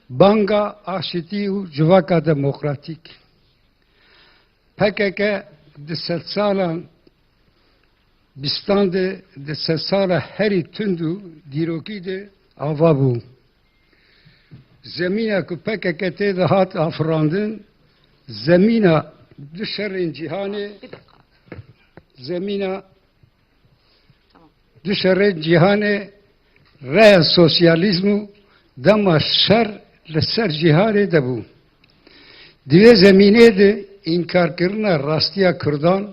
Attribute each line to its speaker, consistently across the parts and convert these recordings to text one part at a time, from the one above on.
Speaker 1: Banga aşiti u civaka demokratik. PKK di sed salan Bistan'da de sed sala heri tündu diroki de ava bû. Zemîna ku PKK tê de hat afirandin, zemîna du şerrên cîhanê zemîna du şerrên cîhanê reya sosyalizmu dema şer li ser cîhanê de bû. Divê zemînê de înkarkirina rastiya Kurdan,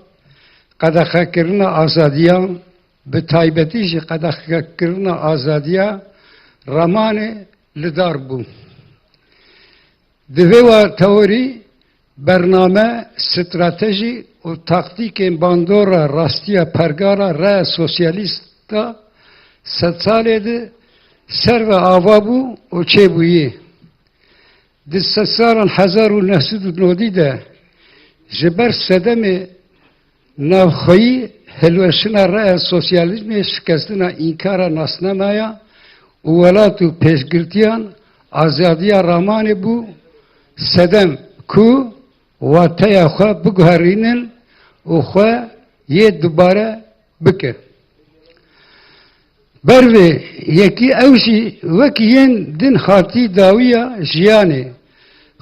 Speaker 1: qedexekirina azadiyan, bi taybetî jî qedexekirina azadiya ramanê li dar bû. Divê wa teorî, bername, stratejî û taktîkên bandora rastiya pergara reya sosyalîst da sed salê de ser ve ava bû û çêbûyî. Di sed salan 1990 de ji ber sedemê navxweyî hilweşina reya sosyalizmê şikestina înkara nasnamaya û welat û pêşgirtiyan azadiya ramanê bû sedem ku wateya xwe biguherînin û xwe yê dubare bikin. Bervê yekî ew jî wekî yên din hatî dawiya jiyanê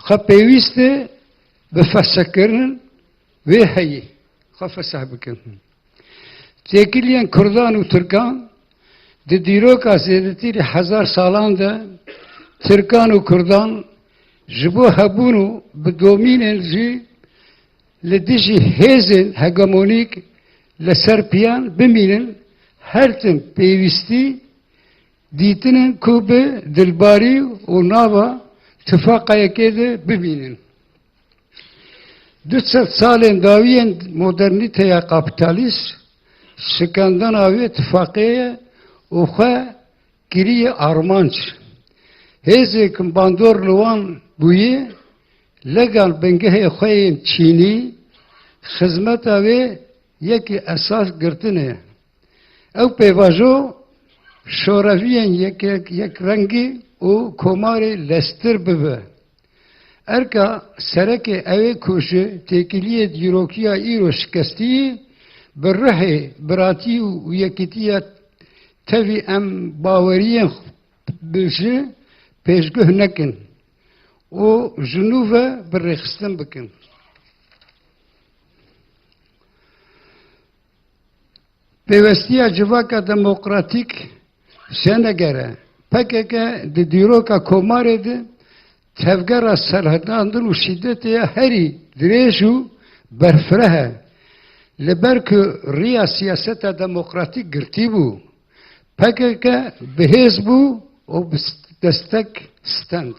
Speaker 1: xwe pêwîst e bi fesehkirinin wê heyî xwe feseh bikin. Têkiliyên Kurdan û Tirkan di dîroka zêdetirî hezar salan de Tirkan û Kurdan ji bo hebûn û bi domînên jî li dijî hêzên hegemonîk li ser piyan bimînin her tim pêwîstî dîtinin ku bi dilbarî û nava tifaqayekê de bibînin. Du sed salên dawiyên modernîteya kapitalîst şikandana wê tifaqeyê û xwe kiriye armanc. Hêzên bandor li wan bûye legal bingehê xwe yên Çînî xizmeta wê yekî esas girtinê. Ew pêvajo şoreviyên yekrengî û komarê lestir bibe. Erka serekê ew ê ku ji têkiliyê dîrokiya îro şikestiyê bi rihê biratî û yekîtiya tevî em baweriyên ji pêşguh nekin û ji nû ve bi rêxistin bikin. Pêwestiya civaka demokratîk senegere PKK di dîroka komarê de tevgera serhedandin û şîddetê herî dirêj û berfireh e. Li ber ku rêya siyaseta demokratîk girtî bû, PKK bihêz bû û bi destek stend.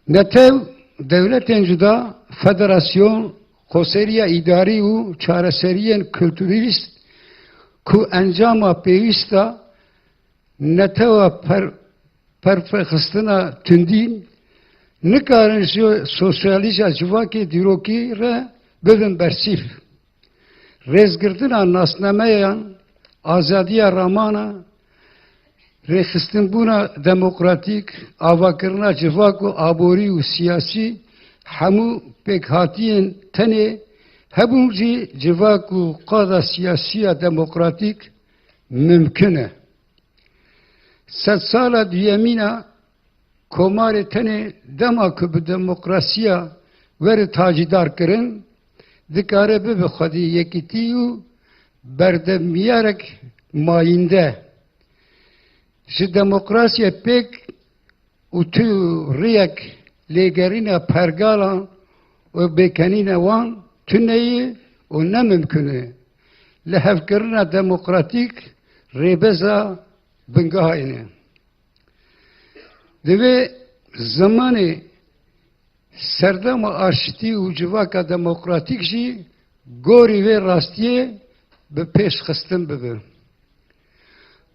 Speaker 1: Netew devletên cuda, federasyon, koseriya îdarî û çareseriyên kültürîst ku encama pêwîst a netewa perfexistina tundîn nikarin ji sosyalîja civakê dîrokî re bibin bersîv. Rêzgirtina nasnameyan, azadiya ramana, rêxistinbûna demokratîk, avakirina civak û aborî û siyasî hemû pêkhatiyên tenê hebûn jî civak û qada siyasiya demokratîk mümkün e. Sed sala duyemîna komarê tenê dema ku bi demokrasiya were tacidar kirin, dikare bibe xwedî yekîtî û berdemiyarek mayînde. Ji demokrasiya pêk û tu rêyek lêgerîna pergalan û bêkenîna wan tuneyê û nemimkün e. Li hevkirina demokratîk rêbeza bingehayê ne. Divê zamanê serdema arşitî û civaka demokratîk jî gorî vê rastiyê bi pêşxistin bibe.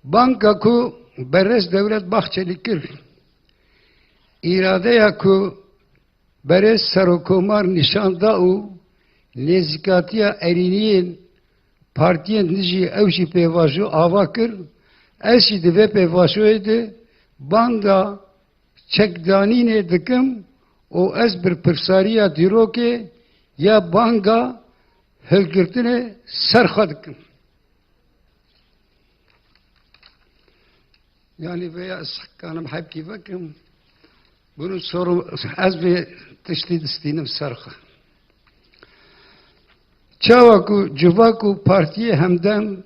Speaker 1: Banka ku berez Devlet Bahçeli kir, îradeya ku berez Serokkomar nîşan da û nêzîkatiya erîniyên partiyên dijî ew jî pêvajo ava kir, ez jî di vê pêvajoyê de banga çekdanînê dikim û ez bir pirsariya dîrokê ya banga hilgirtinê serxwe dikim. Yani veya sıkkanım hepki bakım. Bunu soru az bir tiştî distînim serxwe. Çawa ku civa ku partiye hemdem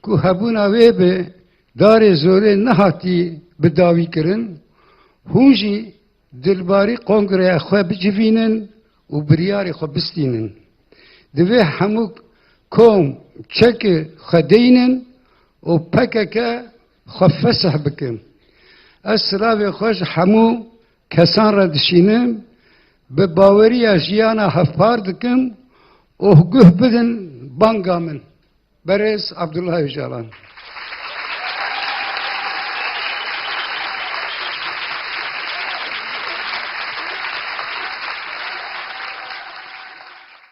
Speaker 1: ku hebûna wê bi darê zorê nehatî bidawî kirin, hûn jî dilbarî kongreya xwe bicivînin û biryarê xwe bistînin. Divê hemû kom çekê xwe deynin û pekeke xwe fesih bikin. Ez silavê xwe ji hemû kesan re dişînim, bi baweriya jiyana hevpar dikim û guh bidin banga min. Berêz Abdullah Öcalan.